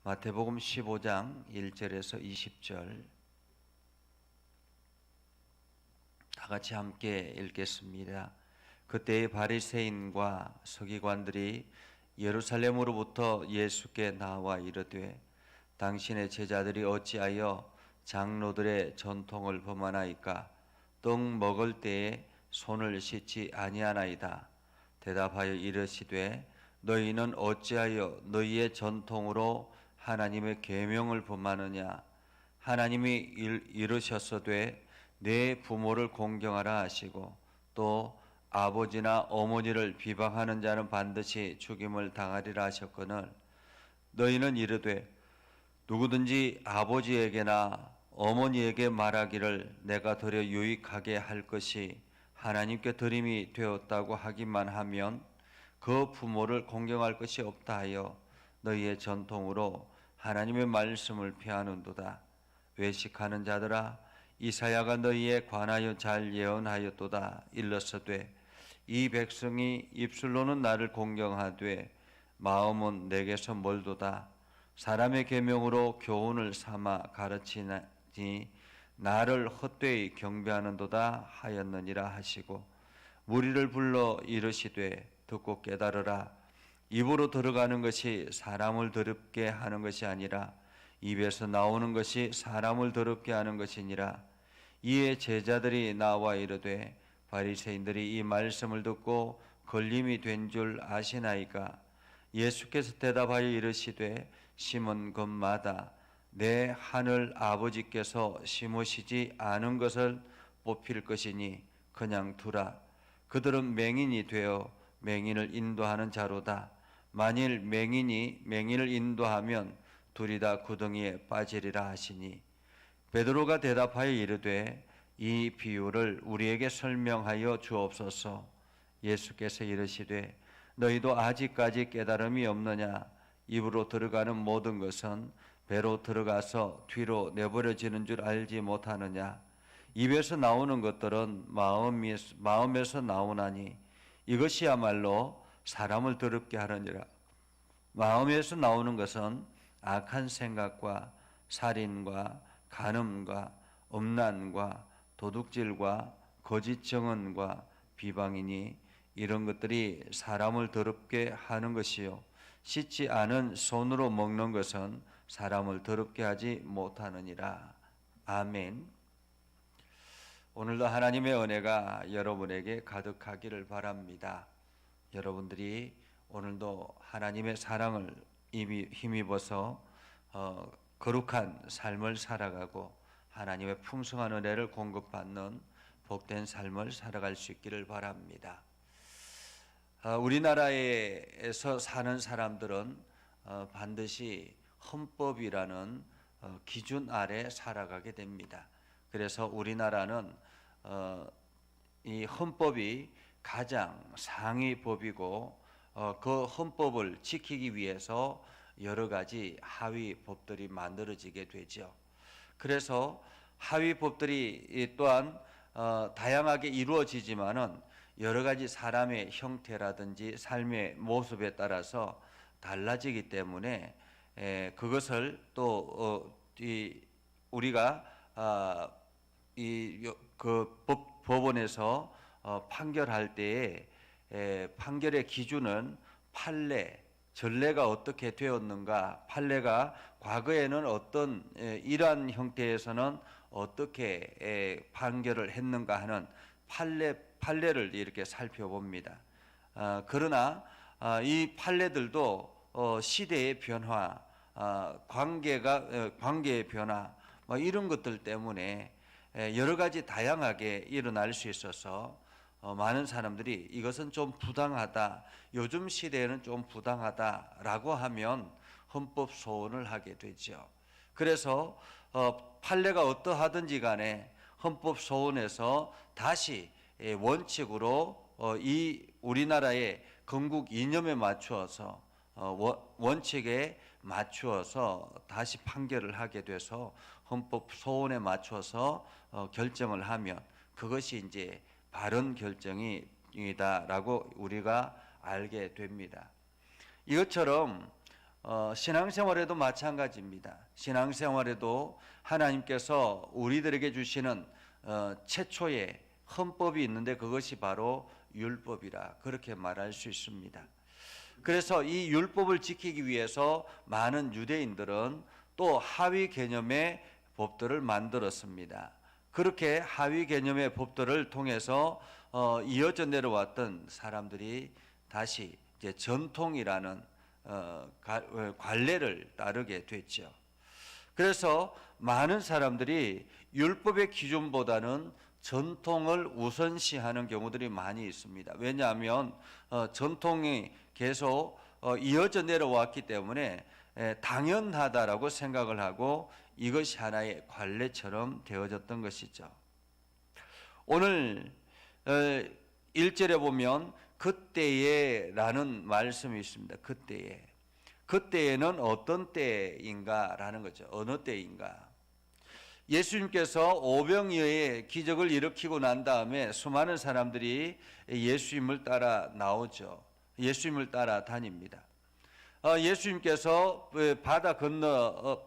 마태복음 15장 1절에서 20절 다 같이 함께 읽겠습니다. 그때의 바리새인과 서기관들이 예루살렘으로부터 예수께 나와 이르되 당신의 제자들이 어찌하여 장로들의 전통을 범하나이까? 떡 먹을 때에 손을 씻지 아니하나이다. 대답하여 이르시되 너희는 어찌하여 너희의 전통으로 하나님의 계명을 범하느냐? 하나님이 이르셨으되 내 부모를 공경하라 하시고 또 아버지나 어머니를 비방하는 자는 반드시 죽임을 당하리라 하셨거늘 너희는 이르되 누구든지 아버지에게나 어머니에게 말하기를 내가 더려 유익하게 할 것이 하나님께 드림이 되었다고 하기만 하면 그 부모를 공경할 것이 없다 하여 너희의 전통으로 하나님의 말씀을 폐하는도다. 외식하는 자들아, 이사야가 너희에 관하여 잘 예언하였도다. 일렀으되 이 백성이 입술로는 나를 공경하되 마음은 내게서 멀도다. 사람의 계명으로 교훈을 삼아 가르치니 나를 헛되이 경배하는도다 하였느니라 하시고 무리를 불러 이르시되 듣고 깨달으라. 입으로 들어가는 것이 사람을 더럽게 하는 것이 아니라 입에서 나오는 것이 사람을 더럽게 하는 것이니라. 이에 제자들이 나와 이르되 바리새인들이 이 말씀을 듣고 걸림이 된 줄 아시나이까? 예수께서 대답하여 이르시되 심은 것마다 내 하늘 아버지께서 심으시지 않은 것을 뽑힐 것이니 그냥 두라. 그들은 맹인이 되어 맹인을 인도하는 자로다. 만일 맹인이 맹인을 인도하면 둘이 다 구덩이에 빠지리라 하시니 베드로가 대답하여 이르되 이 비유를 우리에게 설명하여 주옵소서. 예수께서 이르시되 너희도 아직까지 깨달음이 없느냐? 입으로 들어가는 모든 것은 배로 들어가서 뒤로 내버려지는 줄 알지 못하느냐? 입에서 나오는 것들은 마음에서 나오나니 이것이야말로 사람을 더럽게 하느니라. 마음에서 나오는 것은 악한 생각과 살인과 간음과 음란과 도둑질과 거짓 증언과 비방이니 이런 것들이 사람을 더럽게 하는 것이요 씻지 않은 손으로 먹는 것은 사람을 더럽게 하지 못하느니라. 아멘. 오늘도 하나님의 은혜가 여러분에게 가득하기를 바랍니다. 여러분들이 오늘도 하나님의 사랑을 힘입어서 거룩한 삶을 살아가고 하나님의 풍성한 은혜를 공급받는 복된 삶을 살아갈 수 있기를 바랍니다. 우리나라에서 사는 사람들은 반드시 헌법이라는 기준 아래 살아가게 됩니다. 그래서 우리나라는 이 헌법이 가장 상위 법이고 그 헌법을 지키기 위해서 여러 가지 하위 법들이 만들어지게 되죠. 그래서 하위 법들이 또한 다양하게 이루어지지만은 여러 가지 사람의 형태라든지 삶의 모습에 따라서 달라지기 때문에 그것을 또 우리가 그 법원에서 판결할 때에 판결의 기준은 판례, 전례가 어떻게 되었는가, 판례가 과거에는 어떤 이러한 형태에서는 어떻게 판결을 했는가 하는 판례를 이렇게 살펴봅니다. 그러나 이 판례들도 시대의 변화, 관계의 변화 이런 것들 때문에 여러 가지 다양하게 일어날 수 있어서 많은 사람들이 이것은 좀 부당하다, 요즘 시대에는 좀 부당하다라고 하면 헌법 소원을 하게 되죠. 그래서 판례가 어떠하든지 간에 헌법 소원에서 다시 원칙으로 이 우리나라의 건국 이념에 맞추어서 원칙에 맞추어서 다시 판결을 하게 돼서 헌법 소원에 맞춰서 결정을 하면 그것이 이제 바른 결정이다라고 우리가 알게 됩니다. 이것처럼 신앙생활에도 마찬가지입니다. 신앙생활에도 하나님께서 우리들에게 주시는 최초의 헌법이 있는데 그것이 바로 율법이라 그렇게 말할 수 있습니다. 그래서 이 율법을 지키기 위해서 많은 유대인들은 또 하위 개념의 법들을 만들었습니다. 그렇게 하위 개념의 법들을 통해서 이어져 내려왔던 사람들이 다시 이제 전통이라는 관례를 따르게 됐죠. 그래서 많은 사람들이 율법의 기준보다는 전통을 우선시하는 경우들이 많이 있습니다. 왜냐하면 전통이 계속 이어져 내려왔기 때문에 당연하다라고 생각을 하고 이것이 하나의 관례처럼 되어졌던 것이죠. 오늘 1절에 보면 그때에 라는 말씀이 있습니다. 그때에. 그때에는 어떤 때인가 라는 거죠. 어느 때인가. 예수님께서 오병이어의 기적을 일으키고 난 다음에 수많은 사람들이 예수님을 따라 나오죠. 예수님을 따라 다닙니다. 예수님께서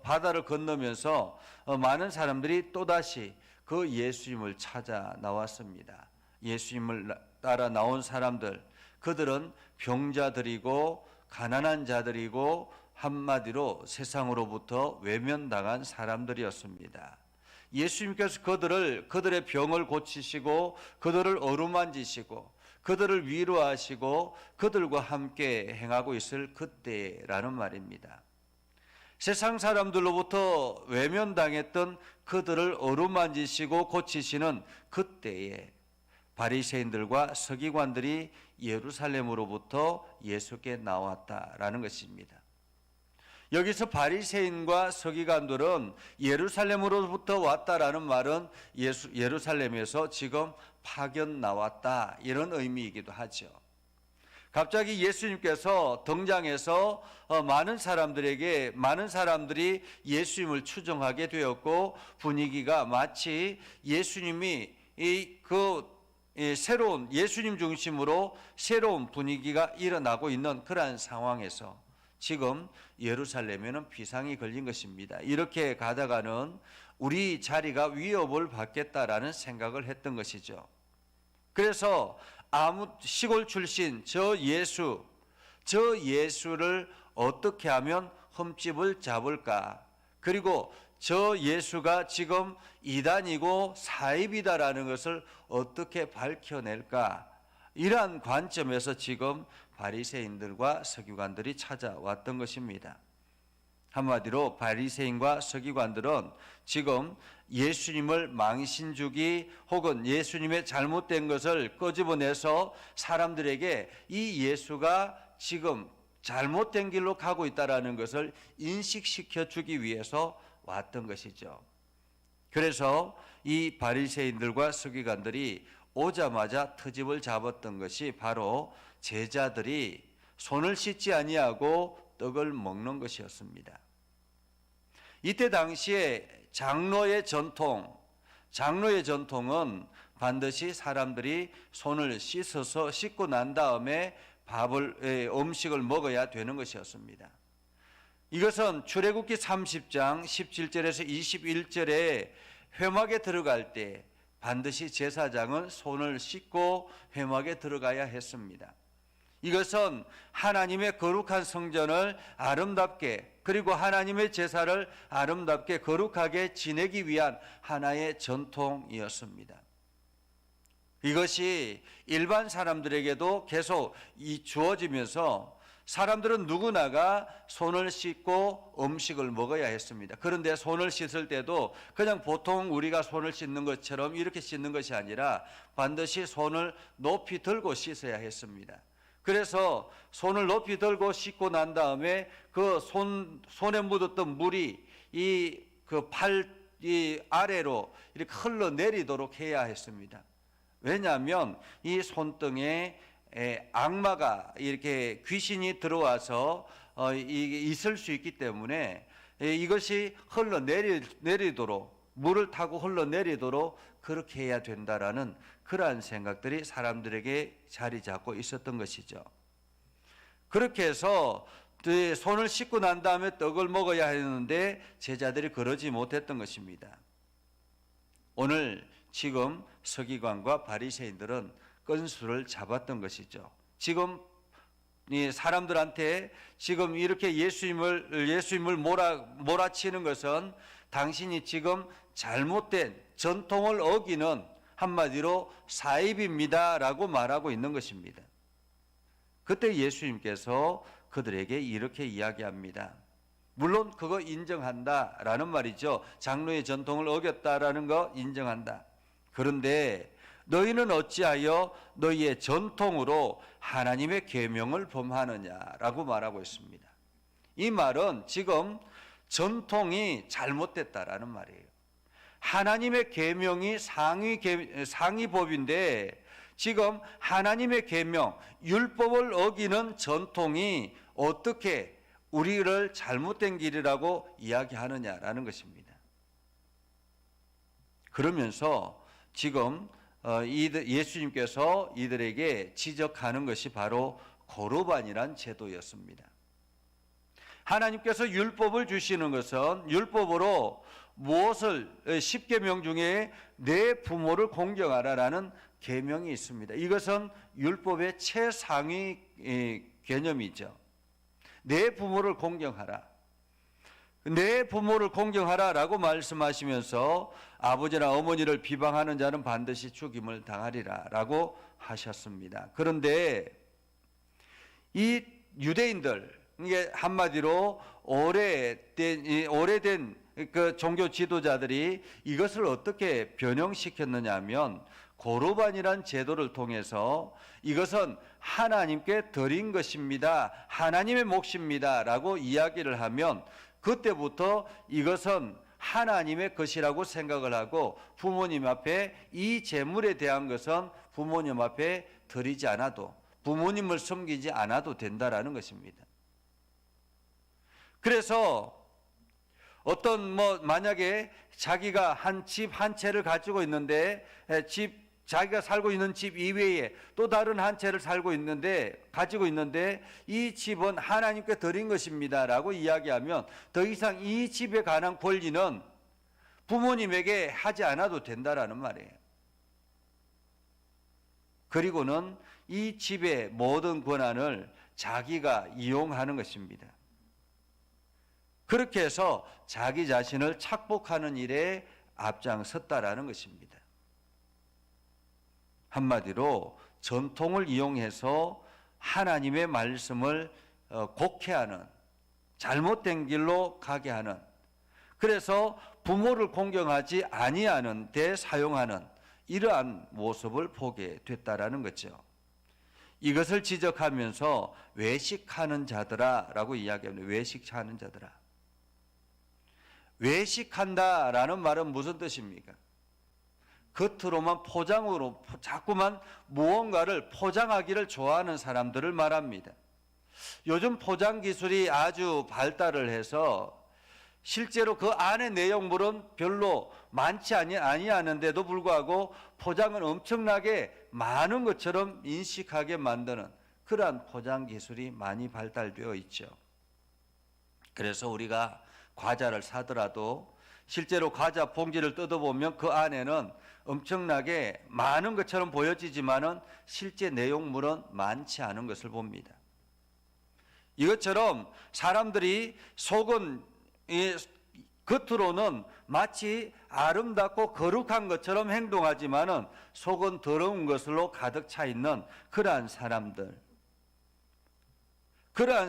바다를 건너면서 많은 사람들이 또다시 그 예수님을 찾아 나왔습니다. 예수님을 따라 나온 사람들, 그들은 병자들이고 가난한 자들이고 한마디로 세상으로부터 외면당한 사람들이었습니다. 예수님께서 그들의 병을 고치시고 그들을 어루만지시고 그들을 위로하시고 그들과 함께 행하고 있을 그때라는 말입니다. 세상 사람들로부터 외면당했던 그들을 어루만지시고 고치시는 그때에 바리새인들과 서기관들이 예루살렘으로부터 예수께 나왔다라는 것입니다. 여기서 바리새인과 서기관들은 예루살렘으로부터 왔다라는 말은 예루살렘에서 지금 파견 나왔다 이런 의미이기도 하죠. 갑자기 예수님께서 등장해서 많은 사람들이 예수님을 추종하게 되었고 분위기가 마치 예수님이 새로운 예수님 중심으로 새로운 분위기가 일어나고 있는 그러한 상황에서 지금 예루살렘에는 비상이 걸린 것입니다. 이렇게 가다가는 우리 자리가 위협을 받겠다라는 생각을 했던 것이죠. 그래서 시골 출신 저 예수를 어떻게 하면 흠집을 잡을까? 그리고 저 예수가 지금 이단이고 사입이다라는 것을 어떻게 밝혀낼까? 이러한 관점에서 지금 바리새인들과 서기관들이 찾아왔던 것입니다. 한마디로 바리새인과 서기관들은 지금 예수님을 망신주기 혹은 예수님의 잘못된 것을 끄집어내서 사람들에게 이 예수가 지금 잘못된 길로 가고 있다는 것을 인식시켜 주기 위해서 왔던 것이죠. 그래서 이 바리새인들과 서기관들이 오자마자 트집을 잡았던 것이 바로 제자들이 손을 씻지 아니하고 떡을 먹는 것이었습니다. 이때 당시에 장로의 전통은 반드시 사람들이 손을 씻고 난 다음에 음식을 먹어야 되는 것이었습니다. 이것은 출애굽기 30장 17절에서 21절에 회막에 들어갈 때 반드시 제사장은 손을 씻고 회막에 들어가야 했습니다. 이것은 하나님의 거룩한 성전을 아름답게 그리고 하나님의 제사를 아름답게 거룩하게 지내기 위한 하나의 전통이었습니다. 이것이 일반 사람들에게도 계속 주어지면서 사람들은 누구나가 손을 씻고 음식을 먹어야 했습니다. 그런데 손을 씻을 때도 그냥 보통 우리가 손을 씻는 것처럼 이렇게 씻는 것이 아니라 반드시 손을 높이 들고 씻어야 했습니다. 그래서 손을 높이 들고 씻고 난 다음에 그 손에 묻었던 물이 팔 아래로 이렇게 흘러내리도록 해야 했습니다. 왜냐하면 이 손등에 악마가 이렇게 귀신이 들어와서 있을 수 있기 때문에 이것이 흘러내리도록 물을 타고 흘러내리도록 그렇게 해야 된다라는 그러한 생각들이 사람들에게 자리 잡고 있었던 것이죠. 그렇게 해서 손을 씻고 난 다음에 떡을 먹어야 했는데 제자들이 그러지 못했던 것입니다. 오늘 지금 서기관과 바리새인들은 건수를 잡았던 것이죠. 지금 이 사람들한테 지금 이렇게 예수님을 몰아치는 것은 당신이 지금 잘못된 전통을 어기는 한마디로 사입입니다라고 말하고 있는 것입니다. 그때 예수님께서 그들에게 이렇게 이야기합니다. 물론 그거 인정한다라는 말이죠. 장로의 전통을 어겼다라는 거 인정한다. 그런데 너희는 어찌하여 너희의 전통으로 하나님의 계명을 범하느냐라고 말하고 있습니다. 이 말은 지금 전통이 잘못됐다라는 말이에요. 하나님의 계명이 상위법인데 지금 하나님의 계명, 율법을 어기는 전통이 어떻게 우리를 잘못된 길이라고 이야기하느냐라는 것입니다. 그러면서 지금 예수님께서 이들에게 지적하는 것이 바로 고르반이란 제도였습니다. 하나님께서 율법을 주시는 것은 율법으로 무엇을 10계명 중에 내 부모를 공경하라라는 계명이 있습니다. 이것은 율법의 최상위 개념이죠. 내 부모를 공경하라. 내 부모를 공경하라라고 말씀하시면서 아버지나 어머니를 비방하는 자는 반드시 죽임을 당하리라라고 하셨습니다. 그런데 이 유대인들, 이게 한마디로 오래된 그 종교 지도자들이 이것을 어떻게 변형시켰느냐 하면 고르반이란 제도를 통해서 이것은 하나님께 드린 것입니다. 하나님의 몫입니다. 라고 이야기를 하면 그때부터 이것은 하나님의 것이라고 생각을 하고 부모님 앞에 이 재물에 대한 것은 부모님 앞에 드리지 않아도 부모님을 섬기지 않아도 된다라는 것입니다. 그래서 만약에 자기가 한 집 한 채를 가지고 있는데 자기가 살고 있는 집 이외에 또 다른 한 채를 가지고 있는데 이 집은 하나님께 드린 것입니다라고 이야기하면 더 이상 이 집에 관한 권리는 부모님에게 하지 않아도 된다라는 말이에요. 그리고는 이 집의 모든 권한을 자기가 이용하는 것입니다. 그렇게 해서 자기 자신을 착복하는 일에 앞장섰다라는 것입니다. 한마디로 전통을 이용해서 하나님의 말씀을 곡해하는, 잘못된 길로 가게 하는, 그래서 부모를 공경하지 아니하는 데 사용하는 이러한 모습을 보게 됐다라는 거죠. 이것을 지적하면서 외식하는 자들아라고 이야기합니다. 외식하는 자들아. 외식한다라는 말은 무슨 뜻입니까? 겉으로만 포장으로 자꾸만 무언가를 포장하기를 좋아하는 사람들을 말합니다. 요즘 포장 기술이 아주 발달을 해서 실제로 그 안의 내용물은 별로 많지 아니하는데도 불구하고 포장은 엄청나게 많은 것처럼 인식하게 만드는 그러한 포장 기술이 많이 발달되어 있죠. 그래서 우리가 과자를 사더라도 실제로 과자 봉지를 뜯어보면 그 안에는 엄청나게 많은 것처럼 보여지지만은 실제 내용물은 많지 않은 것을 봅니다. 이것처럼 사람들이 속은 겉으로는 마치 아름답고 거룩한 것처럼 행동하지만은 속은 더러운 것으로 가득 차 있는 그러한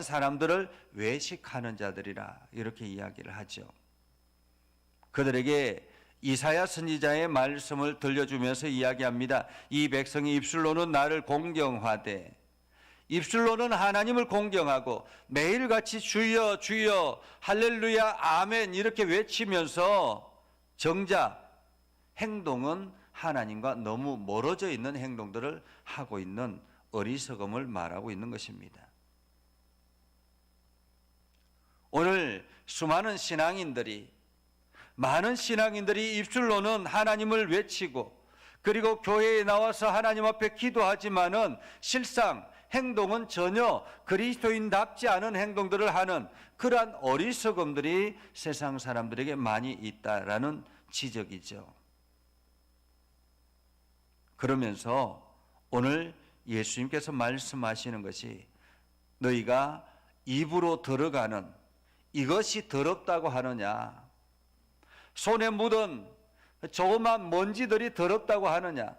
사람들을 외식하는 자들이라 이렇게 이야기를 하죠. 그들에게 이사야 선지자의 말씀을 들려주면서 이야기합니다. 이 백성이 입술로는 나를 공경하되, 입술로는 하나님을 공경하고 매일같이 주여 주여 할렐루야 아멘 이렇게 외치면서 정작 행동은 하나님과 너무 멀어져 있는 행동들을 하고 있는 어리석음을 말하고 있는 것입니다. 오늘 많은 신앙인들이 입술로는 하나님을 외치고 그리고 교회에 나와서 하나님 앞에 기도하지만은 실상 행동은 전혀 그리스도인답지 않은 행동들을 하는 그러한 어리석음들이 세상 사람들에게 많이 있다라는 지적이죠. 그러면서 오늘 예수님께서 말씀하시는 것이 너희가 입으로 들어가는 이것이 더럽다고 하느냐, 손에 묻은 조그만 먼지들이 더럽다고 하느냐,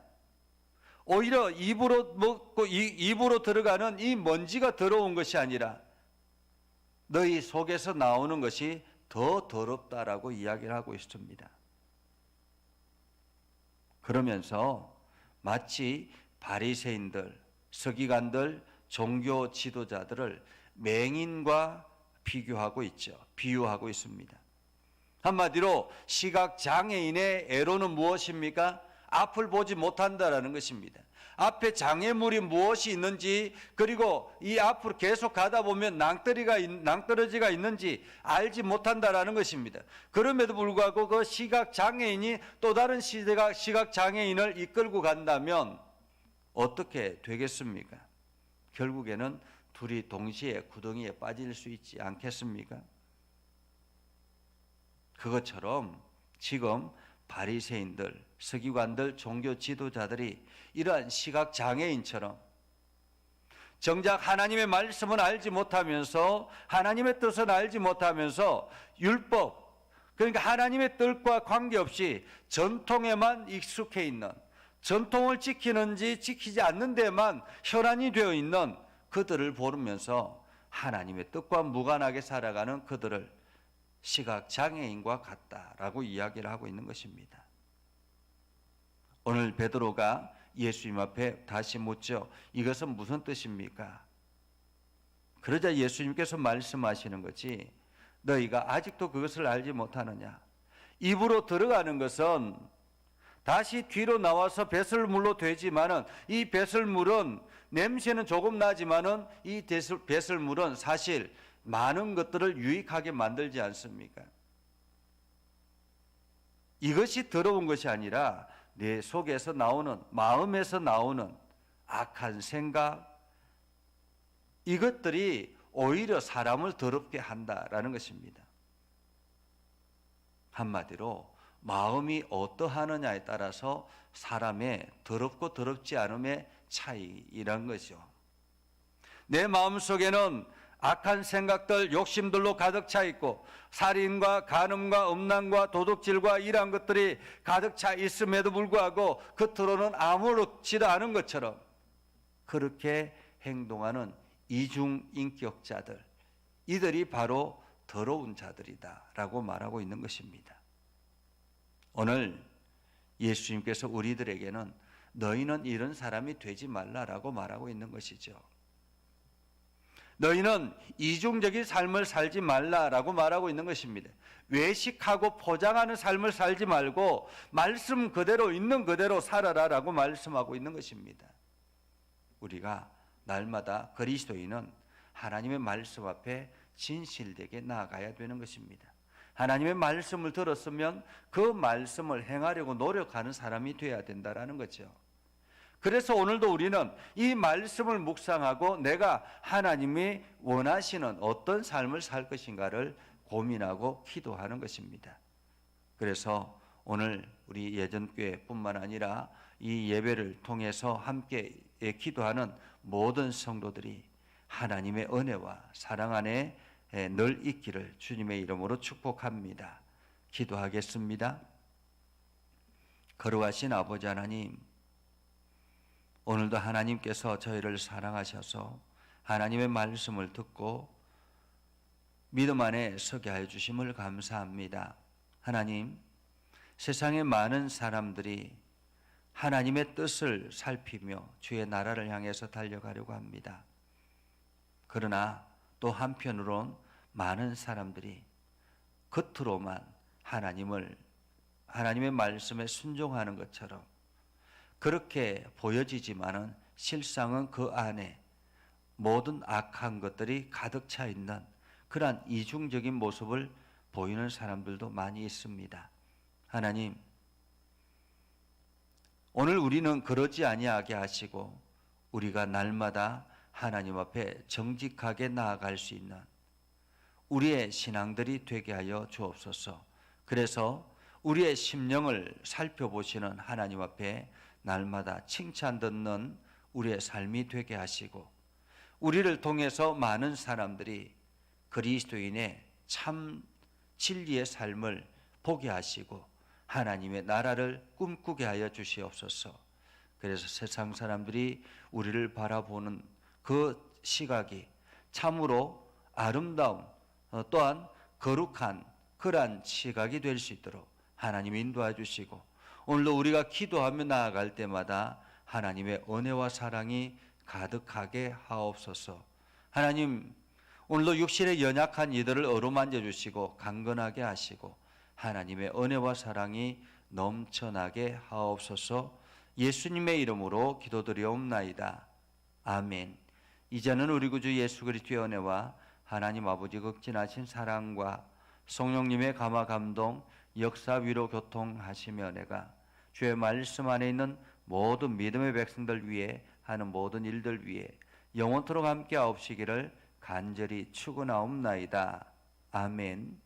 오히려 입으로 먹고 입으로 들어가는 이 먼지가 더러운 것이 아니라 너희 속에서 나오는 것이 더 더럽다라고 이야기를 하고 있습니다. 그러면서 마치 바리새인들, 서기관들, 종교 지도자들을 맹인과 비교하고 있죠. 비유하고 있습니다. 한마디로 시각 장애인의 애로는 무엇입니까? 앞을 보지 못한다라는 것입니다. 앞에 장애물이 무엇이 있는지, 그리고 이 앞으로 계속 가다 보면 낭떠러지가 있는지 알지 못한다라는 것입니다. 그럼에도 불구하고 그 시각 장애인이 또 다른 시각 장애인을 이끌고 간다면 어떻게 되겠습니까? 결국에는 둘이 동시에 구덩이에 빠질 수 있지 않겠습니까? 그것처럼 지금 바리새인들, 서기관들, 종교 지도자들이 이러한 시각 장애인처럼 정작 하나님의 말씀은 알지 못하면서, 하나님의 뜻은 알지 못하면서 율법, 그러니까 하나님의 뜻과 관계없이 전통에만 익숙해 있는, 전통을 지키는지 지키지 않는 데만 혈안이 되어 있는 그들을 보면서 하나님의 뜻과 무관하게 살아가는 그들을 시각 장애인과 같다라고 이야기를 하고 있는 것입니다. 오늘 베드로가 예수님 앞에 다시 묻죠. 이것은 무슨 뜻입니까? 그러자 예수님께서 말씀하시는 것이 너희가 아직도 그것을 알지 못하느냐? 입으로 들어가는 것은 다시 뒤로 나와서 배설물로 되지만은 이 배설물은 냄새는 조금 나지만은 이 배설물은 사실 많은 것들을 유익하게 만들지 않습니까? 이것이 더러운 것이 아니라 내 속에서 나오는, 마음에서 나오는 악한 생각, 이것들이 오히려 사람을 더럽게 한다라는 것입니다. 한마디로 마음이 어떠하느냐에 따라서 사람의 더럽고 더럽지 않음의 차이라는 거죠. 내 마음속에는 악한 생각들, 욕심들로 가득 차 있고 살인과 간음과 음란과 도둑질과 이러한 것들이 가득 차 있음에도 불구하고 겉으로는 아무렇지도 않은 것처럼 그렇게 행동하는 이중인격자들, 이들이 바로 더러운 자들이다라고 말하고 있는 것입니다. 오늘 예수님께서 우리들에게는 너희는 이런 사람이 되지 말라라고 말하고 있는 것이죠. 너희는 이중적인 삶을 살지 말라라고 말하고 있는 것입니다. 외식하고 포장하는 삶을 살지 말고 말씀 그대로 있는 그대로 살아라라고 말씀하고 있는 것입니다. 우리가 날마다 그리스도인은 하나님의 말씀 앞에 진실되게 나아가야 되는 것입니다. 하나님의 말씀을 들었으면 그 말씀을 행하려고 노력하는 사람이 되어야 된다라는 거죠. 그래서 오늘도 우리는 이 말씀을 묵상하고 내가 하나님이 원하시는 어떤 삶을 살 것인가를 고민하고 기도하는 것입니다. 그래서 오늘 우리 예전교회뿐만 아니라 이 예배를 통해서 함께 기도하는 모든 성도들이 하나님의 은혜와 사랑 안에 늘 있기를 주님의 이름으로 축복합니다. 기도하겠습니다. 거룩하신 아버지 하나님, 오늘도 하나님께서 저희를 사랑하셔서 하나님의 말씀을 듣고 믿음 안에 서게 하여 주심을 감사합니다. 하나님, 세상의 많은 사람들이 하나님의 뜻을 살피며 주의 나라를 향해서 달려가려고 합니다. 그러나 또 한편으론 많은 사람들이 겉으로만 하나님의 말씀에 순종하는 것처럼 그렇게 보여지지만은 실상은 그 안에 모든 악한 것들이 가득 차 있는 그러한 이중적인 모습을 보이는 사람들도 많이 있습니다. 하나님, 오늘 우리는 그러지 아니하게 하시고 우리가 날마다 하나님 앞에 정직하게 나아갈 수 있는 우리의 신앙들이 되게 하여 주옵소서. 그래서 우리의 심령을 살펴보시는 하나님 앞에 날마다 칭찬 듣는 우리의 삶이 되게 하시고, 우리를 통해서 많은 사람들이 그리스도인의 참 진리의 삶을 보게 하시고 하나님의 나라를 꿈꾸게 하여 주시옵소서. 그래서 세상 사람들이 우리를 바라보는 그 시각이 참으로 아름다움, 또한 거룩한 그러한 시각이 될 수 있도록 하나님 인도해 주시고, 오늘도 우리가 기도하며 나아갈 때마다 하나님의 은혜와 사랑이 가득하게 하옵소서. 하나님, 오늘도 육신의 연약한 이들을 어루만져 주시고 강건하게 하시고 하나님의 은혜와 사랑이 넘쳐나게 하옵소서. 예수님의 이름으로 기도드리옵나이다. 아멘. 이제는 우리 구주 예수 그리스도의 은혜와 하나님 아버지 극진하신 사랑과 성령님의 감화 감동 역사 위로 교통하시며 은혜가 주의 말씀 안에 있는 모든 믿음의 백성들 위해 하는 모든 일들 위해 영원토록 함께 하옵시기를 간절히 축원하옵나이다. 아멘.